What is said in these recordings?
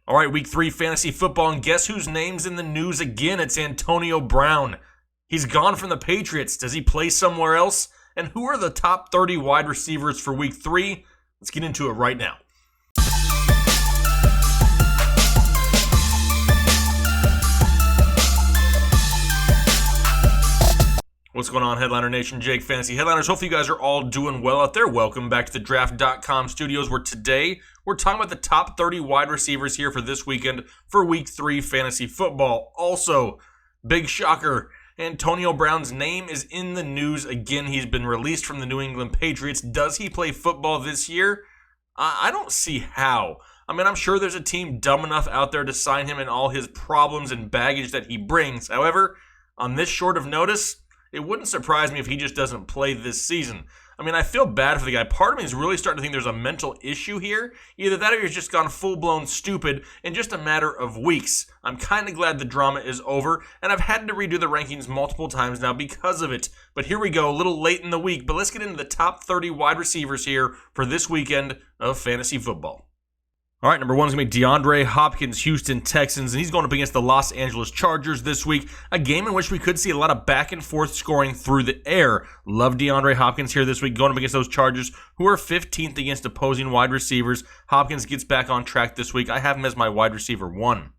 All right, week 3 fantasy football, and guess whose name's in the news again? It's Antonio Brown. He's gone from the Patriots. Does he play somewhere else? And who are the top 30 wide receivers for week 3? Let's get into it right now. What's going on, Headliner Nation? Jake, Fantasy Headliners. Hopefully you guys are all doing well out there. Welcome back to the Draft.com studios, where today we're talking about the top 30 wide receivers here for this weekend for week 3 fantasy football. Also, big shocker, Antonio Brown's name is in the news again. He's been released from the New England Patriots. Does he play football this year? I don't see how. I mean, I'm sure there's a team dumb enough out there to sign him and all his problems and baggage that he brings. However, on this short of notice, it wouldn't surprise me if he just doesn't play this season. I mean, I feel bad for the guy. Part of me is really starting to think there's a mental issue here. Either that or he's just gone full-blown stupid in just a matter of weeks. I'm kind of glad the drama is over, and I've had to redo the rankings multiple times now because of it. But here we go, a little late in the week. But let's get into the top 30 wide receivers here for this weekend of fantasy football. All right, number 1 is going to be DeAndre Hopkins, Houston Texans, and he's going up against the Los Angeles Chargers this week, a game in which we could see a lot of back-and-forth scoring through the air. Love DeAndre Hopkins here this week, going up against those Chargers, who are 15th against opposing wide receivers. Hopkins gets back on track this week. I have him as my wide receiver 1.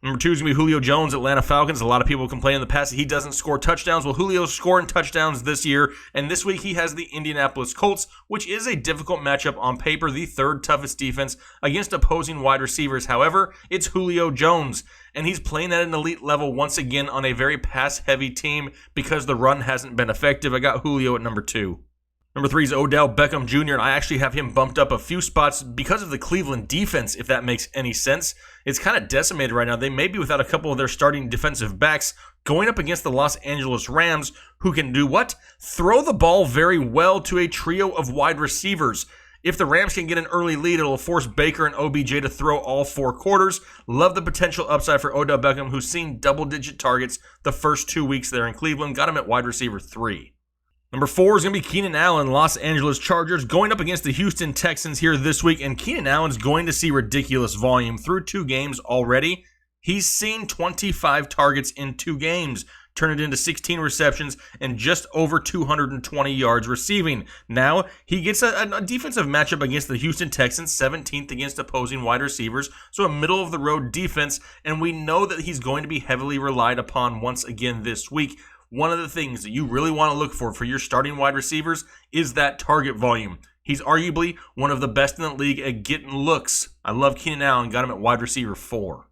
Number 2 is going to be Julio Jones, Atlanta Falcons. A lot of people complain in the past that he doesn't score touchdowns. Well, Julio's scoring touchdowns this year, and this week he has the Indianapolis Colts, which is a difficult matchup on paper, the 3rd toughest defense against opposing wide receivers. However, it's Julio Jones, and he's playing at an elite level once again on a very pass-heavy team because the run hasn't been effective. I got Julio at number 2. Number 3 is Odell Beckham Jr., and I actually have him bumped up a few spots because of the Cleveland defense, if that makes any sense. It's kind of decimated right now. They may be without a couple of their starting defensive backs going up against the Los Angeles Rams, who can do what? Throw the ball very well to a trio of wide receivers. If the Rams can get an early lead, it'll force Baker and OBJ to throw all 4 quarters. Love the potential upside for Odell Beckham, who's seen double-digit targets the first 2 weeks there in Cleveland. Got him at wide receiver 3. Number 4 is going to be Keenan Allen, Los Angeles Chargers, going up against the Houston Texans here this week, and Keenan Allen's going to see ridiculous volume through 2 games already. He's seen 25 targets in 2 games, turn it into 16 receptions and just over 220 yards receiving. Now, he gets a defensive matchup against the Houston Texans, 17th against opposing wide receivers, so a middle-of-the-road defense, and we know that he's going to be heavily relied upon once again this week. One of the things that you really want to look for your starting wide receivers is that target volume. He's arguably one of the best in the league at getting looks. I love Keenan Allen, got him at wide receiver 4.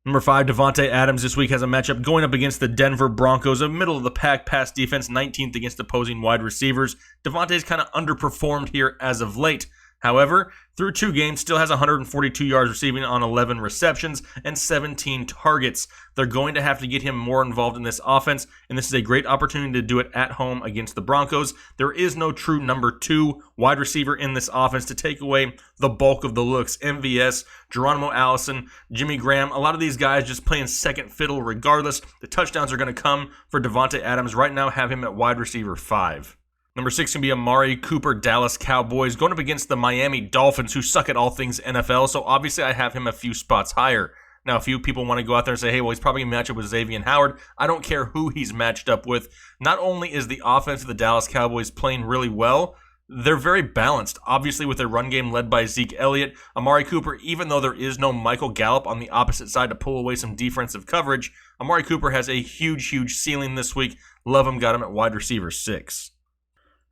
Number 5, Davante Adams this week has a matchup going up against the Denver Broncos, a middle-of-the-pack pass defense, 19th against opposing wide receivers. Davante's kind of underperformed here as of late. However, through 2 games, still has 142 yards receiving on 11 receptions and 17 targets. They're going to have to get him more involved in this offense, and this is a great opportunity to do it at home against the Broncos. There is no true number 2 wide receiver in this offense to take away the bulk of the looks. MVS, Geronimo Allison, Jimmy Graham, a lot of these guys just playing second fiddle regardless. The touchdowns are going to come for Davante Adams. Right now, have him at wide receiver 5. Number 6 can be Amari Cooper, Dallas Cowboys, going up against the Miami Dolphins, who suck at all things NFL, so obviously I have him a few spots higher. Now, a few people want to go out there and say, hey, well, he's probably going to match up with Xavier Howard. I don't care who he's matched up with. Not only is the offense of the Dallas Cowboys playing really well, they're very balanced, obviously with their run game led by Zeke Elliott. Amari Cooper, even though there is no Michael Gallup on the opposite side to pull away some defensive coverage, Amari Cooper has a huge ceiling this week. Love him, got him at wide receiver 6.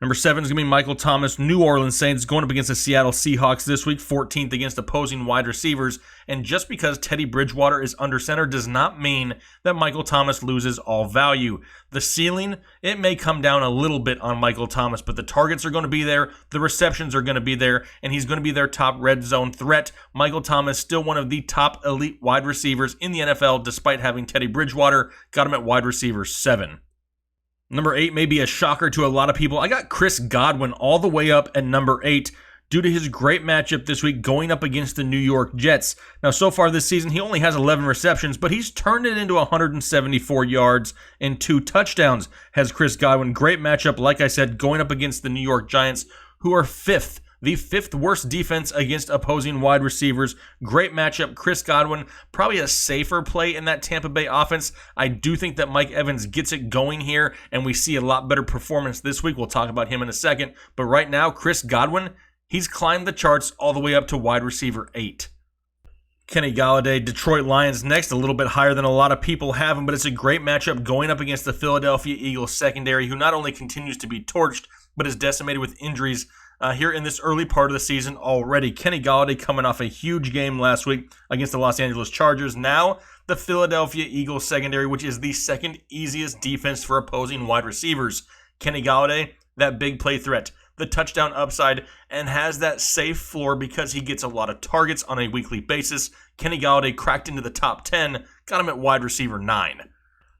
Number 7 is going to be Michael Thomas, New Orleans Saints, going up against the Seattle Seahawks this week, 14th against opposing wide receivers. And just because Teddy Bridgewater is under center does not mean that Michael Thomas loses all value. The ceiling, it may come down a little bit on Michael Thomas, but the targets are going to be there, the receptions are going to be there, and he's going to be their top red zone threat. Michael Thomas, still one of the top elite wide receivers in the NFL, despite having Teddy Bridgewater. Got him at wide receiver 7. Number 8 may be a shocker to a lot of people. I got Chris Godwin all the way up at number 8 due to his great matchup this week going up against the New York Jets. Now, so far this season, he only has 11 receptions, but he's turned it into 174 yards and 2 touchdowns. Has Chris Godwin. Great matchup, like I said, going up against the New York Giants, who are 5th the 5th worst defense against opposing wide receivers. Great matchup. Chris Godwin, probably a safer play in that Tampa Bay offense. I do think that Mike Evans gets it going here, and we see a lot better performance this week. We'll talk about him in a second. But right now, Chris Godwin, he's climbed the charts all the way up to wide receiver 8. Kenny Golladay, Detroit Lions next, a little bit higher than a lot of people have him, but it's a great matchup going up against the Philadelphia Eagles secondary, who not only continues to be torched, but is decimated with injuries here in this early part of the season already. Kenny Golladay coming off a huge game last week against the Los Angeles Chargers. Now, the Philadelphia Eagles secondary, which is the second easiest defense for opposing wide receivers. Kenny Golladay, that big play threat, the touchdown upside, and has that safe floor because he gets a lot of targets on a weekly basis. Kenny Golladay cracked into the top 10, got him at wide receiver 9.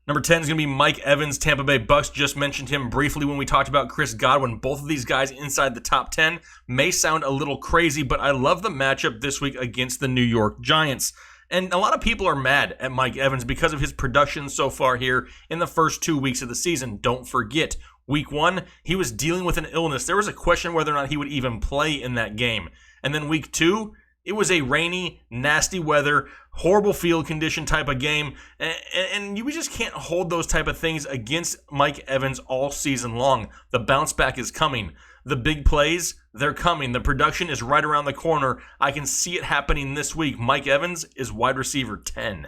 Number 10 is going to be Mike Evans, Tampa Bay Bucks. Just mentioned him briefly when we talked about Chris Godwin. Both of these guys inside the top 10 may sound a little crazy, but I love the matchup this week against the New York Giants. And a lot of people are mad at Mike Evans because of his production so far here in the first 2 weeks of the season. Don't forget, Week 1, he was dealing with an illness. There was a question whether or not he would even play in that game. And then Week 2, it was a rainy, nasty weather, horrible field condition type of game. And you just can't hold those type of things against Mike Evans all season long. The bounce back is coming. The big plays, they're coming. The production is right around the corner. I can see it happening this week. Mike Evans is wide receiver 10.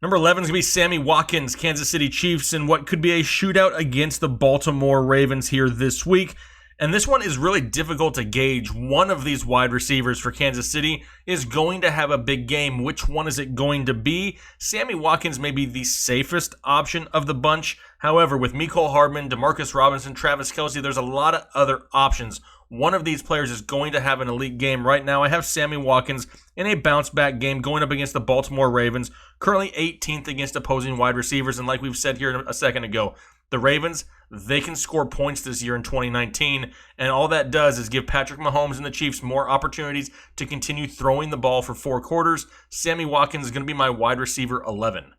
Number 11 is going to be Sammy Watkins, Kansas City Chiefs, in what could be a shootout against the Baltimore Ravens here this week. And this one is really difficult to gauge. One of these wide receivers for Kansas City is going to have a big game. Which one is it going to be? Sammy Watkins may be the safest option of the bunch. However, with Mecole Hardman, Demarcus Robinson, Travis Kelce, there's a lot of other options. One of these players is going to have an elite game. Right now, I have Sammy Watkins in a bounce-back game going up against the Baltimore Ravens, currently 18th against opposing wide receivers. And like we've said here a second ago, the Ravens, they can score points this year in 2019, and all that does is give Patrick Mahomes and the Chiefs more opportunities to continue throwing the ball for 4 quarters. Sammy Watkins is going to be my wide receiver 11.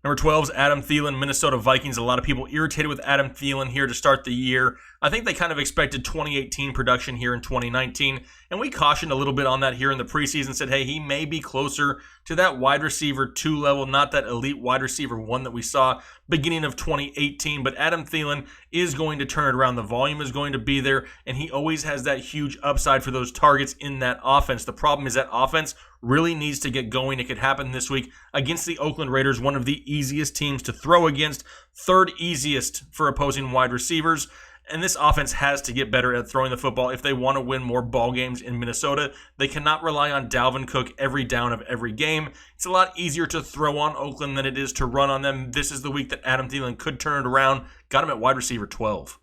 Number 12 is Adam Thielen, Minnesota Vikings. A lot of people irritated with Adam Thielen here to start the year. I think they kind of expected 2018 production here in 2019, and we cautioned a little bit on that here in the preseason, said, hey, he may be closer to that wide receiver 2 level, not that elite wide receiver 1 that we saw beginning of 2018, but Adam Thielen is going to turn it around. The volume is going to be there, and he always has that huge upside for those targets in that offense. The problem is that offense really needs to get going. It could happen this week against the Oakland Raiders, one of the easiest teams to throw against, 3rd easiest for opposing wide receivers. And this offense has to get better at throwing the football if they want to win more ball games in Minnesota. They cannot rely on Dalvin Cook every down of every game. It's a lot easier to throw on Oakland than it is to run on them. This is the week that Adam Thielen could turn it around. Got him at wide receiver 12.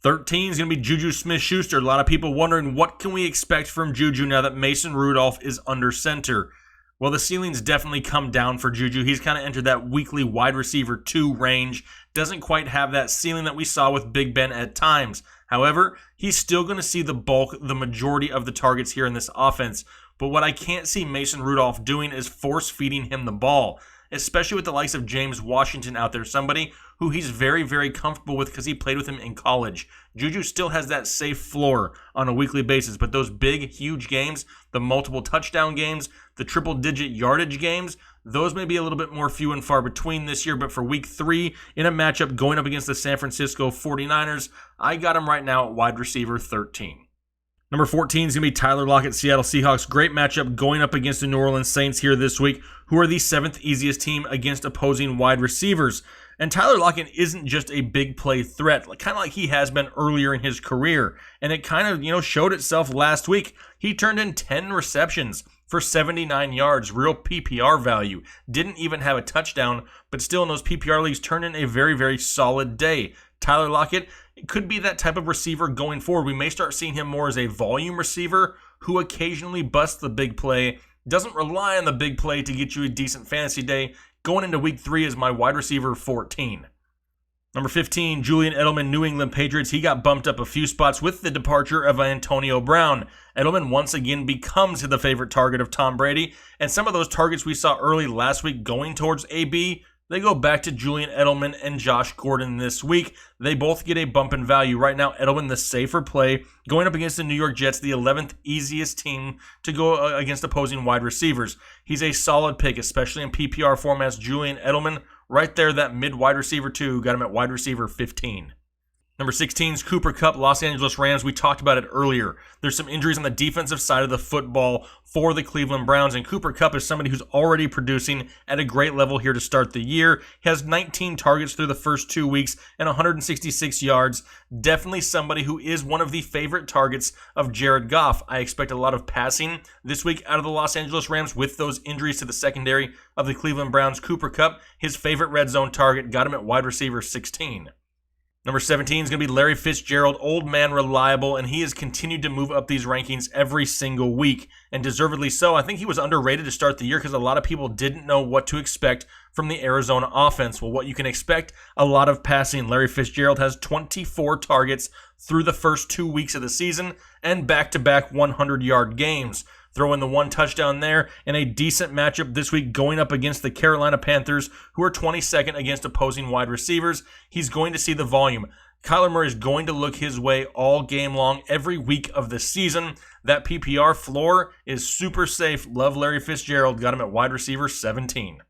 13 is going to be JuJu SmithSchuster. A lot of people wondering, what can we expect from JuJu now that Mason Rudolph is under center? Well, the ceiling's definitely come down for JuJu. He's kind of entered that weekly wide receiver 2 range. Doesn't quite have that ceiling that we saw with Big Ben at times. However, he's still going to see the majority of the targets here in this offense. But what I can't see Mason Rudolph doing is force-feeding him the ball, especially with the likes of James Washington out there, somebody who he's very, very comfortable with because he played with him in college. JuJu still has that safe floor on a weekly basis, but those big, huge games, the multiple touchdown games, the triple-digit yardage games, those may be a little bit more few and far between this year, but for week 3 in a matchup going up against the San Francisco 49ers, I got him right now at wide receiver 13. Number 14 is going to be Tyler Lockett, Seattle Seahawks. Great matchup going up against the New Orleans Saints here this week, who are the 7th easiest team against opposing wide receivers. And Tyler Lockett isn't just a big play threat, kind of like he has been earlier in his career. And it kind of, showed itself last week. He turned in 10 receptions for 79 yards, real PPR value. Didn't even have a touchdown, but still in those PPR leagues turned in a very, very solid day. Tyler Lockett could be that type of receiver going forward. We may start seeing him more as a volume receiver who occasionally busts the big play, doesn't rely on the big play to get you a decent fantasy day. Going into week 3 is my wide receiver 14. Number 15, Julian Edelman, New England Patriots. He got bumped up a few spots with the departure of Antonio Brown. Edelman once again becomes the favorite target of Tom Brady, and some of those targets we saw early last week going towards AB, they go back to Julian Edelman and Josh Gordon this week. They both get a bump in value. Right now, Edelman, the safer play, going up against the New York Jets, the 11th easiest team to go against opposing wide receivers. He's a solid pick, especially in PPR formats. Julian Edelman, right there, that mid-wide receiver 2, got him at wide receiver 15. Number 16 is Cooper Kupp, Los Angeles Rams. We talked about it earlier. There's some injuries on the defensive side of the football for the Cleveland Browns, and Cooper Kupp is somebody who's already producing at a great level here to start the year. He has 19 targets through the first 2 weeks and 166 yards. Definitely somebody who is one of the favorite targets of Jared Goff. I expect a lot of passing this week out of the Los Angeles Rams with those injuries to the secondary of the Cleveland Browns. Cooper Kupp, his favorite red zone target, got him at wide receiver 16. Number 17 is going to be Larry Fitzgerald, old man reliable, and he has continued to move up these rankings every single week, and deservedly so. I think he was underrated to start the year because a lot of people didn't know what to expect from the Arizona offense. Well, what you can expect, a lot of passing. Larry Fitzgerald has 24 targets through the first 2 weeks of the season and back-to-back 100-yard games. Throw in the 1 touchdown there and a decent matchup this week going up against the Carolina Panthers, who are 22nd against opposing wide receivers. He's going to see the volume. Kyler Murray is going to look his way all game long, every week of the season. That PPR floor is super safe. Love Larry Fitzgerald. Got him at wide receiver 17.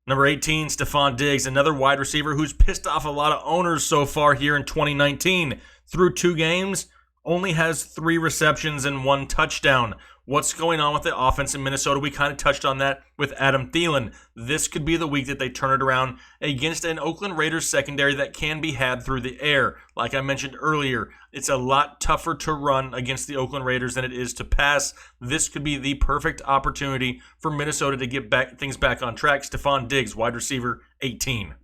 Number 18, Stefon Diggs, another wide receiver who's pissed off a lot of owners so far here in 2019. Through 2 games, only has 3 receptions and 1 touchdown. What's going on with the offense in Minnesota? We kind of touched on that with Adam Thielen. This could be the week that they turn it around against an Oakland Raiders secondary that can be had through the air. Like I mentioned earlier, it's a lot tougher to run against the Oakland Raiders than it is to pass. This could be the perfect opportunity for Minnesota to get things back on track. Stefon Diggs, wide receiver 18.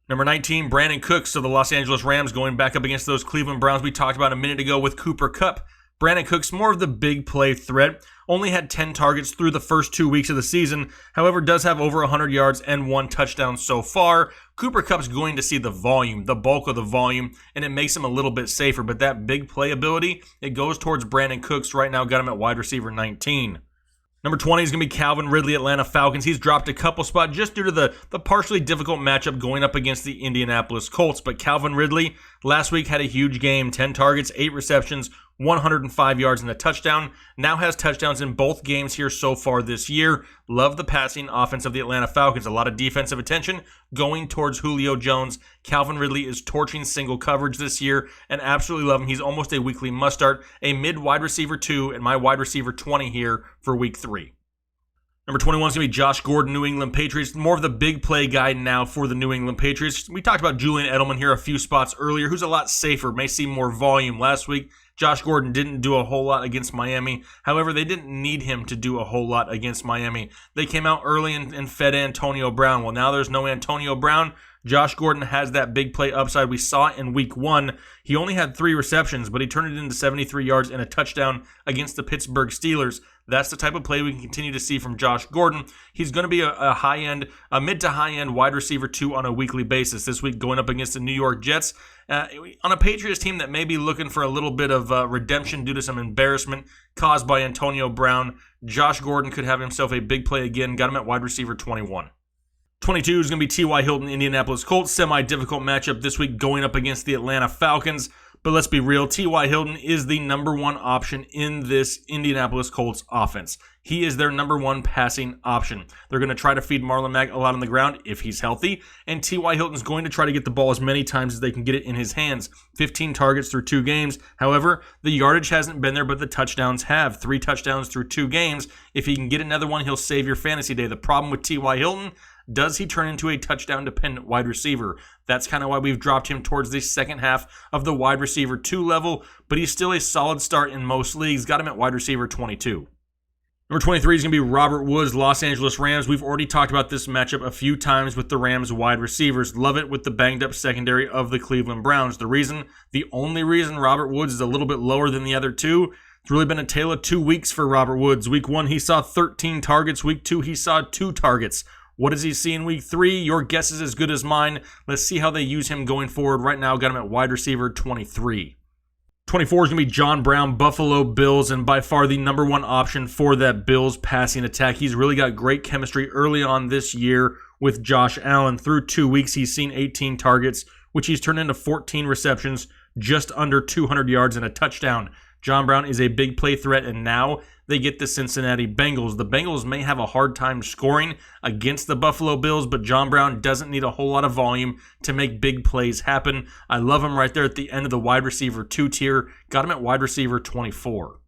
Number 19, Brandon Cooks of the Los Angeles Rams, going back up against those Cleveland Browns we talked about a minute ago with Cooper Kupp. Brandon Cooks, more of the big play threat, only had 10 targets through the first 2 weeks of the season, however, does have over 100 yards and 1 touchdown so far. Cooper Kupp's going to see the volume, the bulk of the volume, and it makes him a little bit safer, but that big play ability, it goes towards Brandon Cooks. Right now, got him at wide receiver 19. Number 20 is going to be Calvin Ridley, Atlanta Falcons. He's dropped a couple spots just due to the partially difficult matchup going up against the Indianapolis Colts. But Calvin Ridley last week had a huge game, 10 targets, 8 receptions, 105 yards and a touchdown. Now has touchdowns in both games here so far this year. Love the passing offense of the Atlanta Falcons. A lot of defensive attention going towards Julio Jones. Calvin Ridley is torching single coverage this year and absolutely love him. He's almost a weekly must-start, a mid-wide receiver 2 and my wide receiver 20 here for week 3. Number 21 is going to be Josh Gordon, New England Patriots. More of the big play guy now for the New England Patriots. We talked about Julian Edelman here a few spots earlier, who's a lot safer, may see more volume. Last week, Josh Gordon didn't do a whole lot against Miami. However, they didn't need him to do a whole lot against Miami. They came out early and fed Antonio Brown. Well, now there's no Antonio Brown. Josh Gordon has that big play upside. We saw it in week 1. He only had 3 receptions, but he turned it into 73 yards and a touchdown against the Pittsburgh Steelers. That's the type of play we can continue to see from Josh Gordon. He's going to be a mid to high-end wide receiver 2 on a weekly basis. This week going up against the New York Jets. On a Patriots team that may be looking for a little bit of redemption due to some embarrassment caused by Antonio Brown, Josh Gordon could have himself a big play again. Got him at wide receiver 21. 22 is going to be T.Y. Hilton, Indianapolis Colts. Semi-difficult matchup this week going up against the Atlanta Falcons. But let's be real, T.Y. Hilton is the number 1 option in this Indianapolis Colts offense. He is their number 1 passing option. They're going to try to feed Marlon Mack a lot on the ground if he's healthy, and T.Y. Hilton's going to try to get the ball as many times as they can get it in his hands. 15 targets through 2 games. However, the yardage hasn't been there, but the touchdowns have. 3 touchdowns through 2 games. If he can get another one, he'll save your fantasy day. The problem with T.Y. Hilton, does he turn into a touchdown-dependent wide receiver? That's kind of why we've dropped him towards the second half of the wide receiver 2 level, but he's still a solid start in most leagues. Got him at wide receiver 22. Number 23 is going to be Robert Woods, Los Angeles Rams. We've already talked about this matchup a few times with the Rams wide receivers. Love it with the banged-up secondary of the Cleveland Browns. The only reason Robert Woods is a little bit lower than the other 2, it's really been a tale of 2 weeks for Robert Woods. Week 1, he saw 13 targets. Week 2, he saw 2 targets. What does he see in week 3? Your guess is as good as mine. Let's see how they use him going forward. Right now, got him at wide receiver 23. 24 is going to be John Brown, Buffalo Bills, and by far the number 1 option for that Bills passing attack. He's really got great chemistry early on this year with Josh Allen. Through 2 weeks, he's seen 18 targets, which he's turned into 14 receptions, just under 200 yards and a touchdown. John Brown is a big play threat, and now they get the Cincinnati Bengals. The Bengals may have a hard time scoring against the Buffalo Bills, but John Brown doesn't need a whole lot of volume to make big plays happen. I love him right there at the end of the wide receiver 2 tier. Got him at wide receiver 24.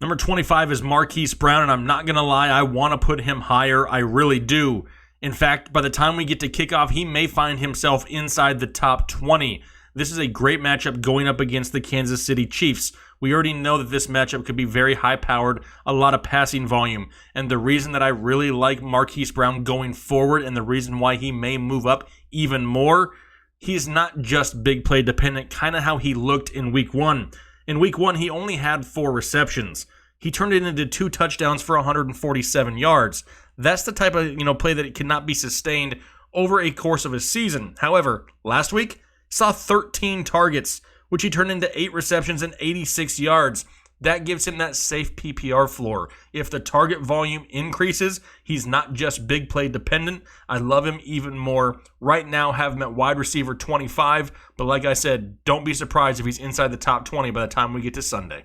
Number 25 is Marquise Brown, and I'm not going to lie, I want to put him higher. I really do. In fact, by the time we get to kickoff, he may find himself inside the top 20. This is a great matchup going up against the Kansas City Chiefs. We already know that this matchup could be very high-powered, a lot of passing volume. And the reason that I really like Marquise Brown going forward and the reason why he may move up even more, he's not just big play dependent, kind of how he looked in Week 1. In Week 1, he only had 4 receptions. He turned it into 2 touchdowns for 147 yards. That's the type of play that cannot be sustained over a course of a season. However, last week, saw 13 targets, which he turned into 8 receptions and 86 yards. That gives him that safe PPR floor. If the target volume increases, he's not just big play dependent. I love him even more. Right now, have him at wide receiver 25, but like I said, don't be surprised if he's inside the top 20 by the time we get to Sunday.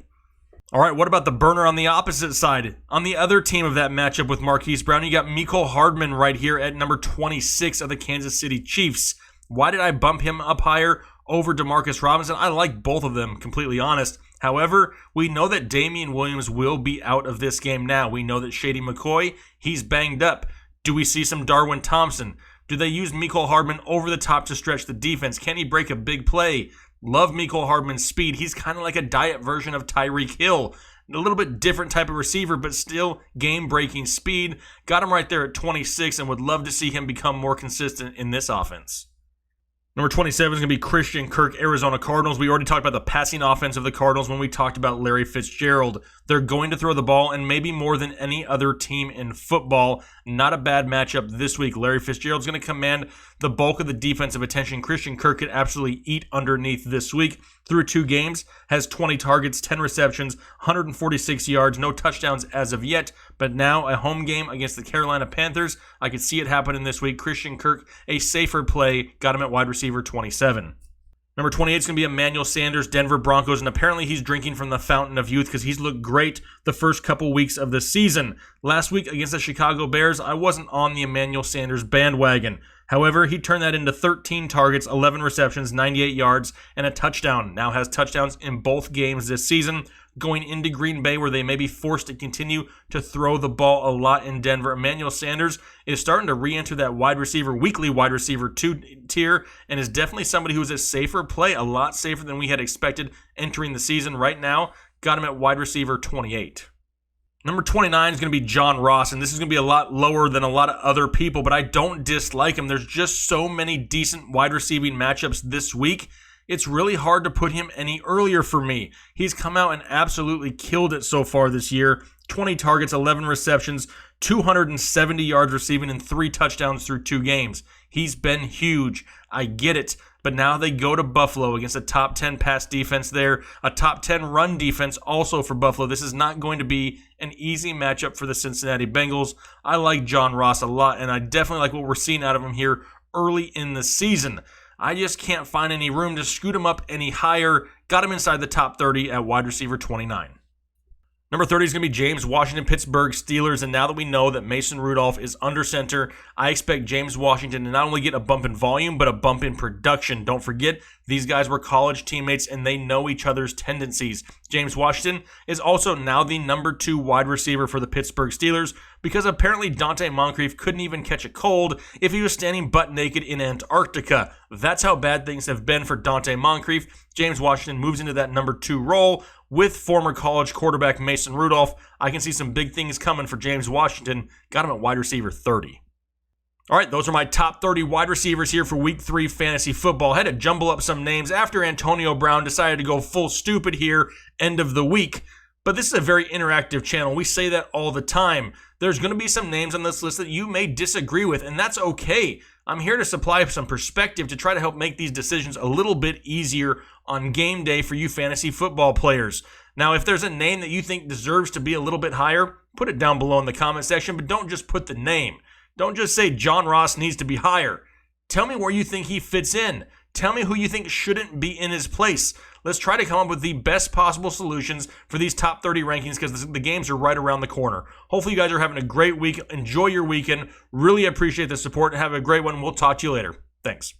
All right, what about the burner on the opposite side? On the other team of that matchup with Marquise Brown, you got Mecole Hardman right here at number 26 of the Kansas City Chiefs. Why did I bump him up higher over Demarcus Robinson? I like both of them, completely honest. However, we know that Damian Williams will be out of this game now. We know that Shady McCoy, he's banged up. Do we see some Darwin Thompson? Do they use Mecole Hardman over the top to stretch the defense? Can he break a big play? Love Mecole Hardman's speed. He's kind of like a diet version of Tyreek Hill. A little bit different type of receiver, but still game-breaking speed. Got him right there at 26 and would love to see him become more consistent in this offense. Number 27 is going to be Christian Kirk, Arizona Cardinals. We already talked about the passing offense of the Cardinals when we talked about Larry Fitzgerald. They're going to throw the ball, and maybe more than any other team in football. Not a bad matchup this week. Larry Fitzgerald's going to command the bulk of the defensive attention. Christian Kirk could absolutely eat underneath this week. Through 2 games, has 20 targets, 10 receptions, 146 yards, no touchdowns as of yet. But now a home game against the Carolina Panthers. I could see it happening this week. Christian Kirk, a safer play, got him at wide receiver 27. Number 28 is going to be Emmanuel Sanders, Denver Broncos, and apparently he's drinking from the fountain of youth because he's looked great the first couple weeks of the season. Last week against the Chicago Bears, I wasn't on the Emmanuel Sanders bandwagon. However, he turned that into 13 targets, 11 receptions, 98 yards, and a touchdown. Now has touchdowns in both games this season. Going into Green Bay where they may be forced to continue to throw the ball a lot in Denver. Emmanuel Sanders is starting to re-enter that weekly wide receiver 2 tier, and is definitely somebody who is a safer play, a lot safer than we had expected entering the season. Right now, got him at wide receiver 28. Number 29 is going to be John Ross, and this is going to be a lot lower than a lot of other people, but I don't dislike him. There's just so many decent wide receiving matchups this week. It's really hard to put him any earlier for me. He's come out and absolutely killed it so far this year. 20 targets, 11 receptions, 270 yards receiving, and 3 touchdowns through 2 games. He's been huge. I get it. But now they go to Buffalo against a top 10 pass defense there, a top 10 run defense also for Buffalo. This is not going to be an easy matchup for the Cincinnati Bengals. I like John Ross a lot, and I definitely like what we're seeing out of him here early in the season. I just can't find any room to scoot him up any higher. Got him inside the top 30 at wide receiver 29. Number 30 is going to be James Washington, Pittsburgh Steelers, and now that we know that Mason Rudolph is under center, I expect James Washington to not only get a bump in volume, but a bump in production. Don't forget, these guys were college teammates, and they know each other's tendencies. James Washington is also now the number 2 wide receiver for the Pittsburgh Steelers, because apparently Dante Moncrief couldn't even catch a cold if he was standing butt naked in Antarctica. That's how bad things have been for Dante Moncrief. James Washington moves into that number 2 role with former college quarterback Mason Rudolph. I can see some big things coming for James Washington. Got him at wide receiver 30. All right, those are my top 30 wide receivers here for Week 3 fantasy football. Had to jumble up some names after Antonio Brown decided to go full stupid here end of the week. But this is a very interactive channel. We say that all the time. There's going to be some names on this list that you may disagree with, and that's okay. I'm here to supply some perspective to try to help make these decisions a little bit easier on game day for you fantasy football players. Now, if there's a name that you think deserves to be a little bit higher, put it down below in the comment section, but don't just put the name. Don't just say John Ross needs to be higher. Tell me where you think he fits in. Tell me who you think shouldn't be in his place. Let's try to come up with the best possible solutions for these top 30 rankings because the games are right around the corner. Hopefully you guys are having a great week. Enjoy your weekend. Really appreciate the support and have a great one. We'll talk to you later. Thanks.